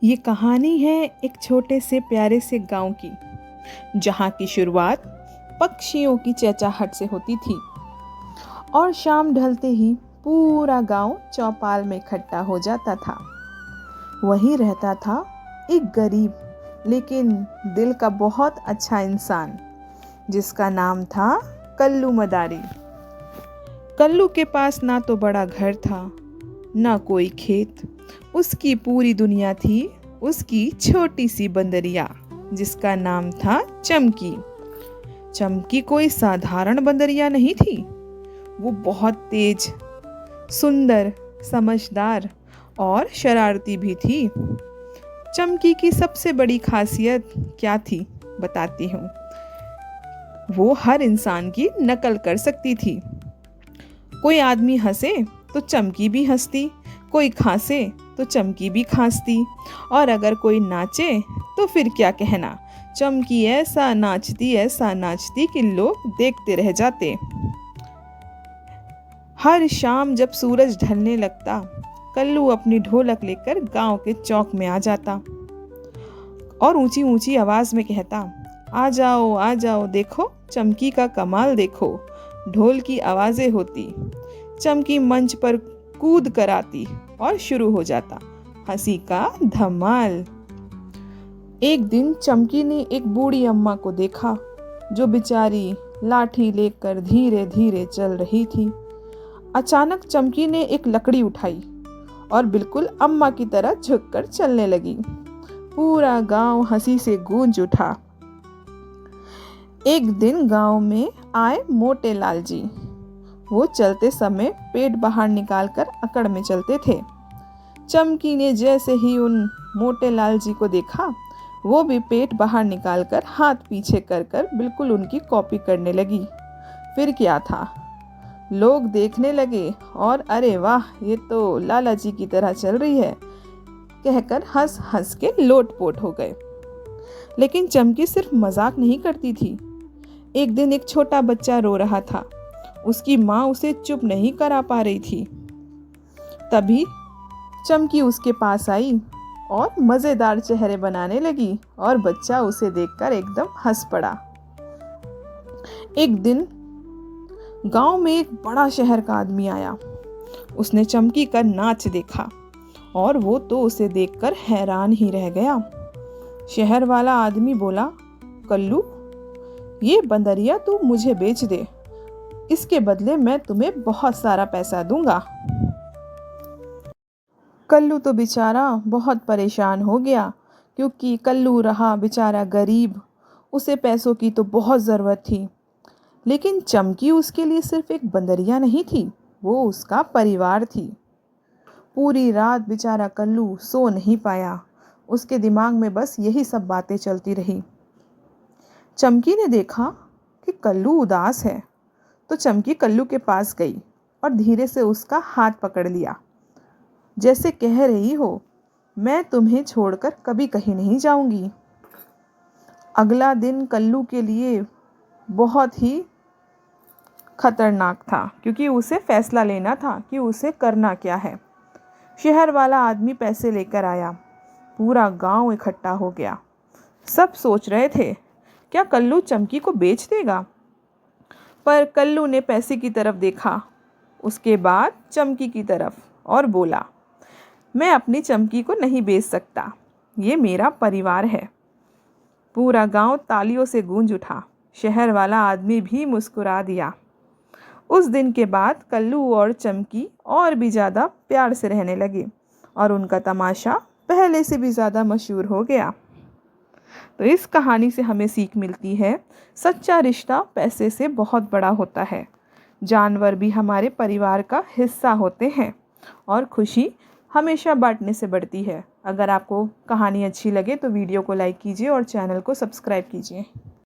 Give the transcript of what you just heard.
ये कहानी है एक छोटे से प्यारे से गांव की, जहाँ की शुरुआत पक्षियों की चहचहाहट से होती थी और शाम ढलते ही पूरा गांव चौपाल में इकट्ठा हो जाता था। वहीं रहता था एक गरीब लेकिन दिल का बहुत अच्छा इंसान, जिसका नाम था कल्लू मदारी। कल्लू के पास ना तो बड़ा घर था, ना कोई खेत। उसकी पूरी दुनिया थी उसकी छोटी सी बंदरिया, जिसका नाम था चमकी। चमकी कोई साधारण बंदरिया नहीं थी, वो बहुत तेज, सुंदर, समझदार और शरारती भी थी। चमकी की सबसे बड़ी खासियत क्या थी बताती हूँ। वो हर इंसान की नकल कर सकती थी। कोई आदमी हंसे तो चमकी भी हंसती, कोई खांसे तो चमकी भी खांसती, और अगर कोई नाचे तो फिर क्या कहना, चमकी ऐसा नाचती कि लोग देखते रह जाते। हर शाम जब सूरज ढलने लगता, कल्लू अपनी ढोलक लेकर गांव के चौक में आ जाता और ऊंची ऊंची आवाज में कहता, आ जाओ देखो चमकी का कमाल देखो। ढोल की आवाजें होती, चमकी मंच पर कूद कर आती और शुरू हो जाता हंसी का धमाल। एक दिन चमकी ने एक बूढ़ी अम्मा को देखा, जो बेचारी लाठी लेकर धीरे धीरे चल रही थी। अचानक चमकी ने एक लकड़ी उठाई और बिल्कुल अम्मा की तरह झुककर चलने लगी। पूरा गांव हंसी से गूंज उठा। एक दिन गांव में आए मोटे लाल जी। वो चलते समय पेट बाहर निकालकर अकड़ में चलते थे। चमकी ने जैसे ही उन मोटे लाल जी को देखा, वो भी पेट बाहर निकालकर हाथ पीछे कर कर बिल्कुल उनकी कॉपी करने लगी। फिर क्या था, लोग देखने लगे और अरे वाह, ये तो लाला जी की तरह चल रही है कहकर हंस हंस के लोटपोट हो गए। लेकिन चमकी सिर्फ मजाक नहीं करती थी। एक दिन एक छोटा बच्चा रो रहा था। उसकी माँ उसे चुप नहीं करा पा रही थी। तभी चमकी उसके पास आई और मजेदार चेहरे बनाने लगी और बच्चा उसे देखकर एकदम हंस पड़ा। एक दिन गांव में एक बड़ा शहर का आदमी आया। उसने चमकी का नाच देखा और वो तो उसे देखकर हैरान ही रह गया। शहर वाला आदमी बोला, कल्लू, ये बंदरिया तू मुझे बेच दे, इसके बदले मैं तुम्हें बहुत सारा पैसा दूंगा। कल्लू तो बेचारा बहुत परेशान हो गया, क्योंकि कल्लू रहा बेचारा गरीब, उसे पैसों की तो बहुत ज़रूरत थी। लेकिन चमकी उसके लिए सिर्फ एक बंदरिया नहीं थी, वो उसका परिवार थी। पूरी रात बेचारा कल्लू सो नहीं पाया। उसके दिमाग में बस यही सब बातें चलती रही। चमकी ने देखा कि कल्लू उदास है, तो चमकी कल्लू के पास गई और धीरे से उसका हाथ पकड़ लिया, जैसे कह रही हो, मैं तुम्हें छोड़कर कभी कहीं नहीं जाऊंगी। अगला दिन कल्लू के लिए बहुत ही खतरनाक था, क्योंकि उसे फैसला लेना था कि उसे करना क्या है। शहर वाला आदमी पैसे लेकर आया। पूरा गांव इकट्ठा हो गया। सब सोच रहे थे, क्या कल्लू चमकी को बेच देगा? पर कल्लू ने पैसे की तरफ देखा, उसके बाद चमकी की तरफ, और बोला, मैं अपनी चमकी को नहीं बेच सकता, ये मेरा परिवार है। पूरा गांव तालियों से गूंज उठा। शहर वाला आदमी भी मुस्कुरा दिया। उस दिन के बाद कल्लू और चमकी और भी ज़्यादा प्यार से रहने लगे और उनका तमाशा पहले से भी ज़्यादा मशहूर हो गया। तो इस कहानी से हमें सीख मिलती है, सच्चा रिश्ता पैसे से बहुत बड़ा होता है। जानवर भी हमारे परिवार का हिस्सा होते हैं और खुशी हमेशा बांटने से बढ़ती है। अगर आपको कहानी अच्छी लगे तो वीडियो को लाइक कीजिए और चैनल को सब्सक्राइब कीजिए।